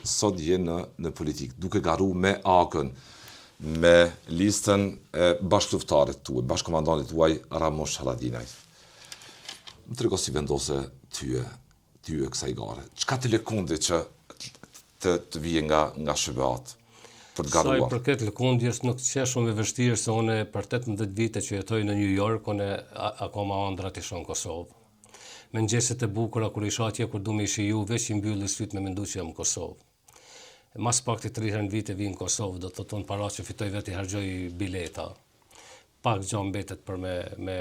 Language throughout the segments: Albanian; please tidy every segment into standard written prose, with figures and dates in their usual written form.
sot je në politikë, duke garu me AK-n, me listën e bashkëluftëtarit tuaj, bashkëkomandantit tuaj Ramush Haradinaj. Më trego si vendose tyje kësaj gare. Çka të lëkundi që të vije nga SHBA-t për të garuar? Sa i përket lëkundjes nuk që shumë e vështirë se unë për 18 vite që jetoj në New York, unë akoma ëndrat isha në Kosovë. Mëngjeset e bukura kur isha atje kur du me shiju, veç i mbylli syt me mendu që jam në Kosovë. Mas pak të 3 vite vi në Kosovë, do të thonë para që fitoj vetë i hargjoj bileta. Pak gjo mbetet për me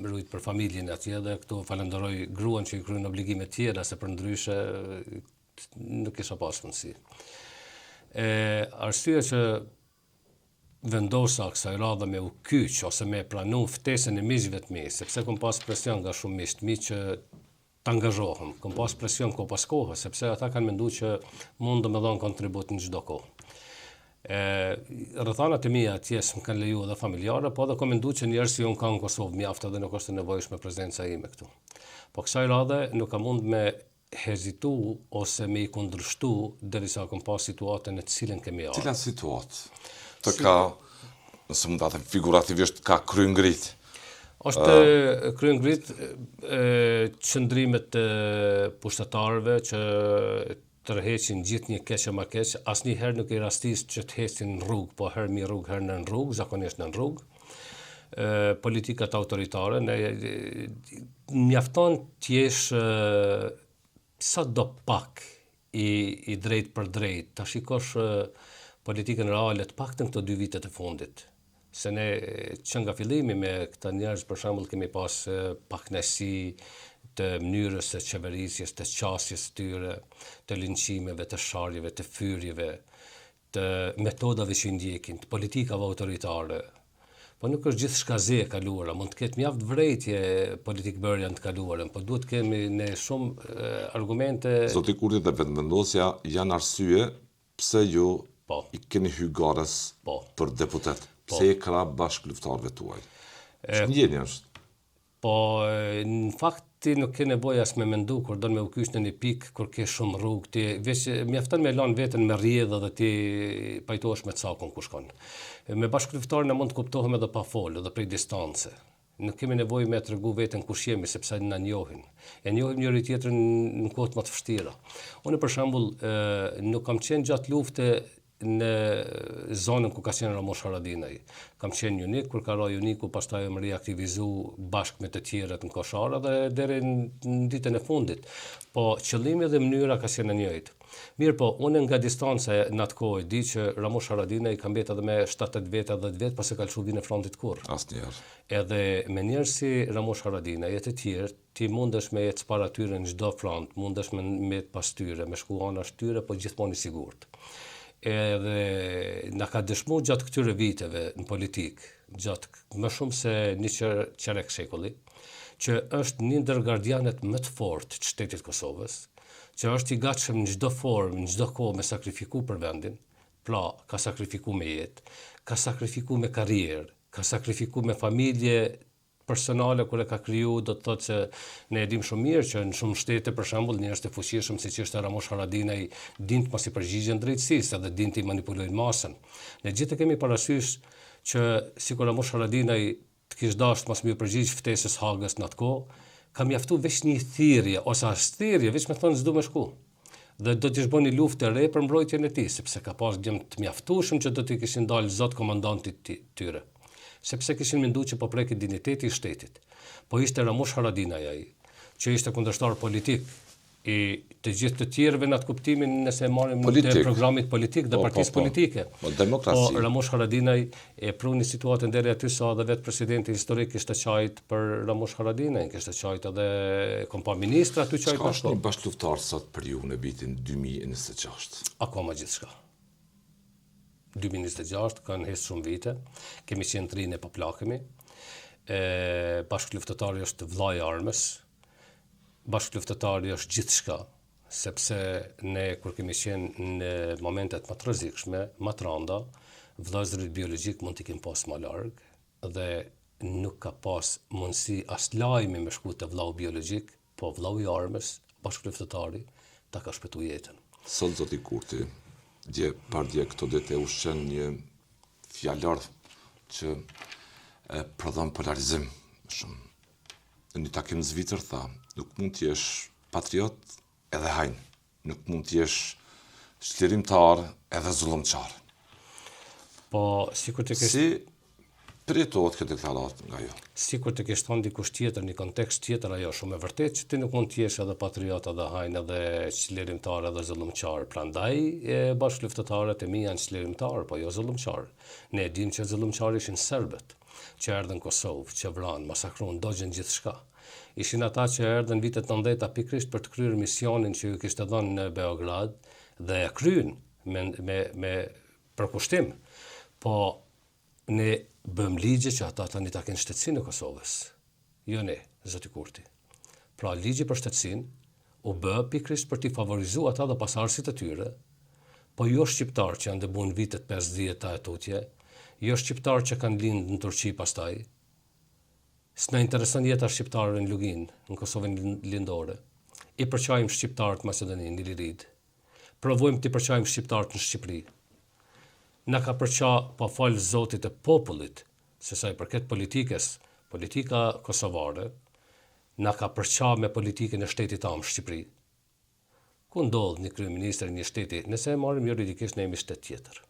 rujt për familjen atje dhe këtu falenderoj gruan që i kryen obligime tjera se për ndryshe nuk isha pas mundësi. Arsye që vendosa kësaj radhe me u kyç ose me pranu ftesën e miqve të mi, sepse kom pas presion nga shumë miq të mi që të angazhohem. Kom pas presion ko pas kohë, sepse ata kanë menduar që mund të më dhonë kontribut në çdo kohë. Rrethanat e mia atje s'm kanë leju edhe familjare, po edhe kom menduar që njerëz si unë kanë në Kosovë mjaft edhe nuk është e nevojshme prezenca ime këtu. Po kësaj radhe nuk kam mund me hezitu ose me i kundërshtu derisa kom pas situatën e cilën kemi ardhur. Cila situatë? Të ka, nëse mund të atë figurativisht, ka kryengrit. Është kryengrit qëndrimet të pushtetarëve që tërheqin gjithë një keq e ma keq, asnjëherë nuk i rastis që të heqin në rrugë, po herë mi rrugë, herë në rrugë, zakonisht në rrugë. Politikat autoritare, mjafton t'jesh sa do pak i drejt për drejt, ta shikosh politikën reale të paktën këto 2 vitet e fundit. Se ne që nga fillimi me këta njerëz për shembull kemi pas pakënaqësi të mënyrës së qeverisjes, të qasjes tyre, të linçimeve, të sharjeve, të fyrjeve, të metodave që i ndjekin, të politikave autoritare. Po nuk është gjithçka ze e kaluara, mund të ketë mjaft vrejtje politikbërja të kaluarën, po duhet kemi ne shumë argumente. Zoti Kurti dhe vendosja janë arsye pse ju i keni hyrë garës për deputet. Pse e ka bashkëluftëtarëve tuaj? Ç'ndjeni është? Po në fakt ti nuk ke nevojë as me mendu kur don me u kyç në një pikë kur ke shumë rrugë, ti veç mjafton me lan veten me rrjedhë dhe ti pajtohesh me cakun ku shkon. Me bashkëluftëtarën mund të kuptohem edhe pa folë, edhe prej distance. Nuk kemi nevojë me tregu veten kush jemi sepse na njohin. E njohim njëri tjetrin në kohët më të vështira. Unë për shembull nuk kam qenë gjatë lufte në zonën ku ka qenë Ramush Haradinaj. Kam qenë unik, kur ka ra uniku, pastaj më reaktivizu bashkë me të tjerët në Koshara dhe deri në ditën e fundit. Po qëllimi dhe mënyra ka qenë e njëjtë. Mirë po, unë nga distanca në atë kohë di që Ramush Haradinaj ka mbetë edhe me 7-8 vete, 10 vete, pas e ka lëshu vinë e frontit kur. Asnjëherë. Edhe me njerëz si Ramush Haradinaj e të tjerë, ti mundesh me jetë para tyre në çdo front, mundesh me jetë pas tyre, me shku anash tyre, po gjithmonë i sigurt. Edhe na ka dëshmu gjatë këtyre viteve në politikë, gjatë më shumë se një qerek shekulli, që është një ndër gardianet më të fortë të shtetit Kosovës, që është i gatshëm në çdo formë, në çdo kohë me sakrifiku për vendin, pra ka sakrifiku me jetë, ka sakrifiku me karrierë, ka sakrifiku me familje personale kur e ka kriju, do të thotë që ne e dim shumë mirë që në shumë shtete për shembull njerëz të fuqishëm siç ishte Ramush Haradinaj dint mos i përgjigjen drejtësisë edhe dint i manipulojnë masën. Ne gjithë kemi parasysh që sikur Ramush Haradinaj të kishte dashur mos më përgjigj ftesës Hagës në atë kohë, ka mjaftu veç një thirrje ose as thirrje, veç me thonë s'du më shku. Dhe do t'i shboni luftë e re për mbrojtjen e tij, sepse ka pas djem të mjaftueshëm që do t'i kishin dalë zot komandantit tyre. Sepse kishin menduar që po preki dinjiteti i shtetit. Po ishte Ramush Haradinaj ai, që ishte kundërshtar politik i të gjithë të tjerëve në atë kuptimin nëse marrim të programit politik dhe partisë politike. Po Ramush Haradinaj e pruni situatën deri aty sa edhe vetë presidenti historik kishte qajt për Ramush Haradinaj, kishte qajt edhe kompa ministra aty qajt. Çka është një bashkëluftëtar sot për ju në vitin 2026? Akoma gjithçka. 2026 kanë hesë shumë vite, kemi qenë të rinë e paplakemi, bashkëluftëtari është vllai i armës, bashkëluftëtari është gjithçka, sepse ne kur kemi qenë në momentet më të rrezikshme, më të rënda, vëllezërit biologjik mund t'i kemë pas më larg dhe nuk ka pas mundësi as lajmi me shku te vllau biologjik, po vllau i armës, bashkëluftëtari, ta ka shpëtuar jetën. Sot zoti Kurti, dje këto ditë e ushqen një fjalor që prodhon polarizim shumë. Në një takim në Zvicër tha, nuk mund t'jesh patriot edhe hajn, nuk mund t'jesh çlirimtar edhe zullumçar. Po, sikur të kesh Si përjetohet këtë deklaratë nga jo? sikur të kesh thonë dikush tjetër, një kontekst tjetër, ajo shumë e vërtet që ti nuk mund të jesh edhe patriot, edhe hajn, edhe çlirimtar, edhe zullumçar. Prandaj bashkëluftëtarët e mi janë çlirimtar, po jo zullumçar. Ne e dimë që zullumçar ishin serbët, që erdhën në Kosovë, që vranë, masakruan, dogjën gjithçka. Ishin ata që erdhën vitet 90 pikërisht për të kryer misionin që ju kishte dhënë në Beograd dhe e kryen me përkushtim. Po ne bëm ligje që ata tani ta kenë shtetësinë e Kosovës. Jo ne, zoti Kurti. Pra ligji për shtetësinë u bë pikërisht për t'i favorizuar ata dhe pasardhësit e tyre, po jo shqiptar që janë dëbuar në vitet 50 e tutje, jo shqiptar që kanë lindë në Turqi pastaj. S'na intereson jeta shqiptarëve në Lugin, në Kosovën lindore. I përqajmë shqiptarët në Maqedoninë, në Ilirid. Provojmë t'i përqajmë shqiptarët në Shqipëri. Na ka përqa pa falë zotit e popullit, se sa i përket politikës, politika kosovare, na ka përqa me politikën e shtetit tamë Shqipëri. Ku ndodh një kryeministër një shteti, nëse e marrim juridikisht ne jemi shtet tjetër.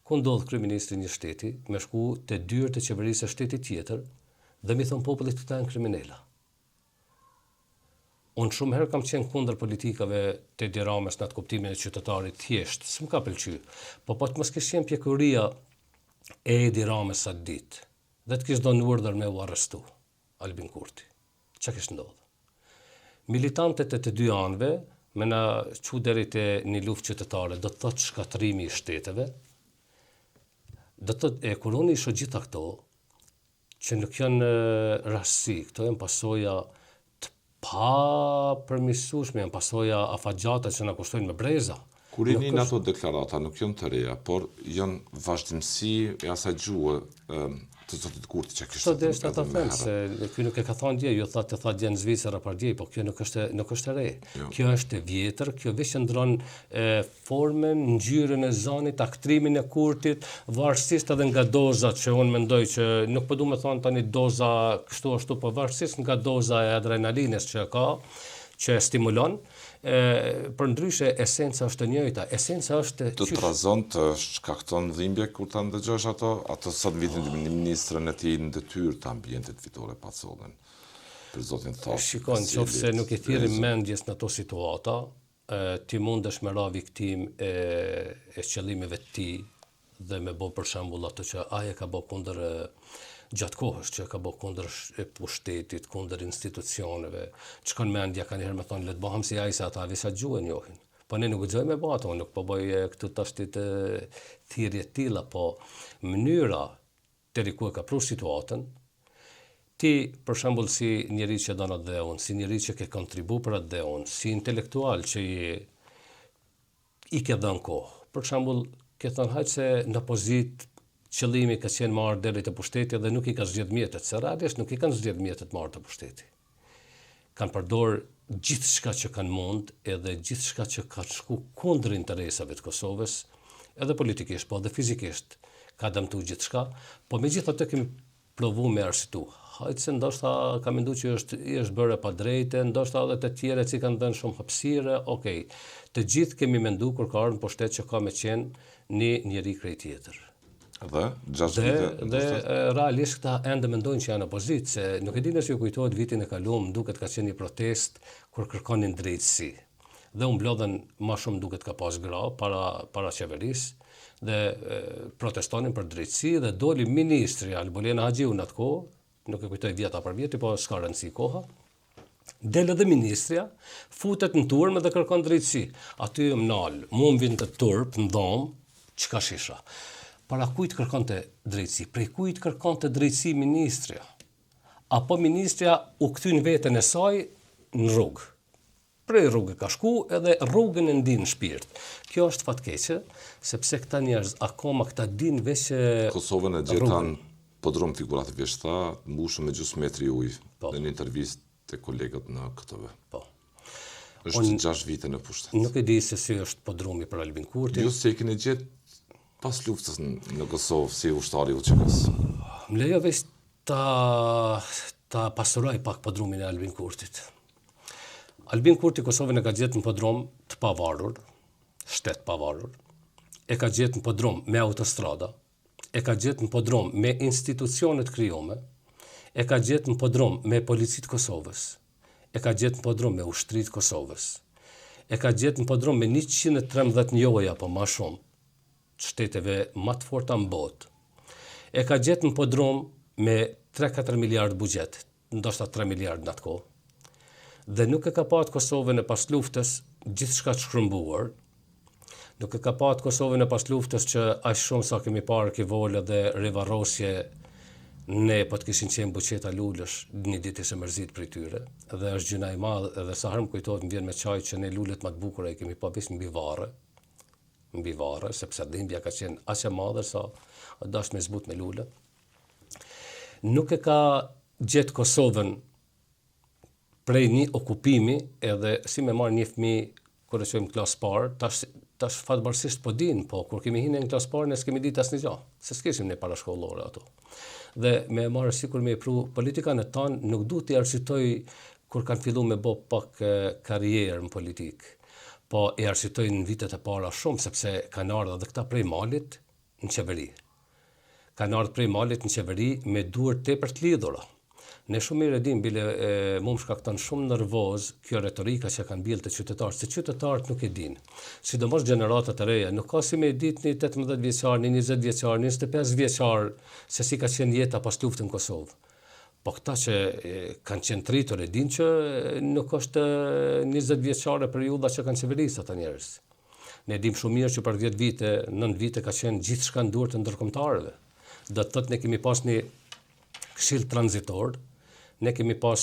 Ku ndodh kryeministri një shteti me shku te dyert e qeverisë së shtetit tjetër dhe mi thon popullit këta janë kriminala. Unë shumë herë kam qenë kundër politikave të Edi Ramës në atë kuptimin e qytetarit thjesht, s'm ka pëlqyer. Po të mos kish qenë pjekuria e Edi Ramës atë ditë, dhe të kish dhënë urdhër me u arrestu Albin Kurti. Çka kish ndodhur? Militantët e të dy anëve me na çu deri te një luftë qytetare, do të thotë shkatrimi i shteteve, do të thotë kur unë isha gjitha këto, që nuk janë rastësi, këto janë pasoja pa përmirësueshme, janë pasoja afatgjata që na kushtojnë me breza. Kur jeni në ato deklarata nuk janë të reja, por janë vazhdimsi e asaj gjuhë të zotit Kurti që kishte. Sot është ata thënë se ky nuk e ka thënë dje, ju thatë të dje në Zvicër apo dje, po kjo nuk është e re. Jo. Kjo është e vjetër, kjo veç ndron formën, ngjyrën e zonit, aktrimin e Kurtit, varësisht edhe nga dozat që unë mendoj që nuk po du me thonë tani doza kështu ashtu, po varësisht nga doza e adrenalinës që ka, që stimulon. Për ndryshe esenca është e njëjta. Esenca është të trazon të shkakton dhimbje kur ta ndëgjosh ato sot vitin në ministrën e tij në detyrë të ambientit Fitore Pacollën. Për zotin thash. Shikon, nëse nuk e thirrim mendjes në ato situata, ti mundesh me ra viktim e qëllimeve të tij dhe me bë për shembull ato që ai e ka bë kundër gjatë kohës që ka bë kundër pushtetit, kundër institucioneve, çkon mendja kanë herë me thonë le të bëhem si ai se ata visa gjuhë njohin. Po ne nuk guxojmë me bë ato, nuk po bëj këtu tash të thirrje të tilla, po mënyra deri ku e ka pru situatën, ti për shembull si njeri që don atë dheun, si njeri që ke kontribu për atë dheun, si intelektual që i ke dhënë kohë. Për shembull, ke thënë hajtë se në pozitë qëllimi ka qenë marrë deri te pushteti dhe nuk i ka zgjedh mjetet, se realisht nuk i kanë zgjedh mjetet marrë te pushteti. Kanë përdor gjithçka që kanë mund, edhe gjithçka që ka shku kundër interesave të Kosovës, edhe politikisht, po edhe fizikisht, ka dëmtuar gjithçka, po megjithatë kemi provu me arsitu. Hajtë se ndoshta ka menduar që është bërë pa drejtë, ndoshta edhe të tjerët që kanë dhënë shumë hapësirë, okay. Të gjithë kemi menduar kur ka ardhur në pushtet që ka me qenë një njeri krejt tjetër. Dhe 6 vite. Dhe realisht këta ende mendojnë që janë opozitë, se nuk e di nëse ju kujtohet vitin e kaluar, duket ka qenë një protest kur kërkonin drejtësi. Dhe u mblodhen më shumë duket ka pas gra para qeverisë dhe protestonin për drejtësi dhe doli ministri Albolena Haxhiu në atë kohë, nuk e kujtoj vjeta për vjeti, po s'ka rëndësi koha. Del edhe ministria, futet në turmë dhe kërkon drejtësi. Aty më nal, mu më vinë të turp, në dhomë, çka shisha. Para kujt kërkonte drejtësi? Prej kujt kërkonte drejtësi ministria? Apo ministria u kthyn veten e saj në rrugë? Prej rrugë ka shku edhe rrugën e ndin shpirt. Kjo është fatkeqe, sepse këta njerëz akoma këta din veç Kosovën e gjetan podrom figurativisht tha, mbushur me gjysmë metri ujë në një intervistë te kolegët në KTV. Po. Është 6 vite në pushtet. Nuk e di se si është podrumi për Albin Kurtin. Ju se e keni gjetë pas luftës në Kosovë si ushtari UÇK-s. Më lejo veç ta pasuroj pak podrumin e Albin Kurtit. Albin Kurti Kosovën e ka gjetë në podrum të pavarur, shtet pavarur, e ka gjetë në podrum me autostrada, e ka gjetë në podrum me institucionet krijuame, e ka gjetë në podrum me policit Kosovës, e ka gjetë në podrum me ushtrit Kosovës, e ka gjetë në podrum me 113 njoja apo ma shumë, shteteve më të forta në botë, e ka gjetë në podrum me 3-4 miliard buxhet, ndoshta 3 miliard në atë kohë, dhe nuk e ka patë Kosovën e pas luftës gjithçka të shkrumbuar, nuk e ka patë Kosovën e pas luftës që aq shumë sa kemi parë Kivole dhe rivarrosje, ne po të kishin qenë buqeta lulësh, një ditë ishte mërzit për tyre, dhe është gjëna e madhe, edhe sa herë më kujtohet më vjen me çaj që ne lulet më të bukura i kemi pa veç mbi varre, sepse dhimbja ka qenë aq e madhe sa dash me zbut me lule. Nuk e ka gjetë Kosovën prej një okupimi, edhe si me marrë një fëmijë kur e çojmë klas parë, tash fatbarësisht po din, po kur kemi hyrë në klas parë ne s'kemi ditë asnjë gjë, se s'kishim ne parashkollore ato. Dhe me marrë sikur me pru politikan e tanë nuk duhet t'i arsytoj kur kanë fillu me bo pak karrierë në politikë, po e arsytoj në vitet e para shumë, sepse kanë ardhur edhe këta prej malit në qeveri. Kanë ardhur prej malit në qeveri me duar tepër të lidhura. Ne shumë mirë e dim, bile mu më shkakton shumë nervoz kjo retorika që kanë bjellë të qytetarët, se qytetarët nuk e din. Sidomos gjeneratat e reja, nuk ka si me ditë një 18 vjeçar, një 20 vjeçar, një 25 vjeçar, se si ka qenë jeta pas luftën në Kosovë. Po këta që kanë qenë tritur e din që nuk është 20 vjeçare periudha që kanë qeverisë ata njerëz. Ne dim shumë mirë që për 10 vite, 9 vite ka qenë gjithçka në dorë të ndërkombëtarëve. Do të thotë ne kemi pas një këshill tranzitor, ne kemi pas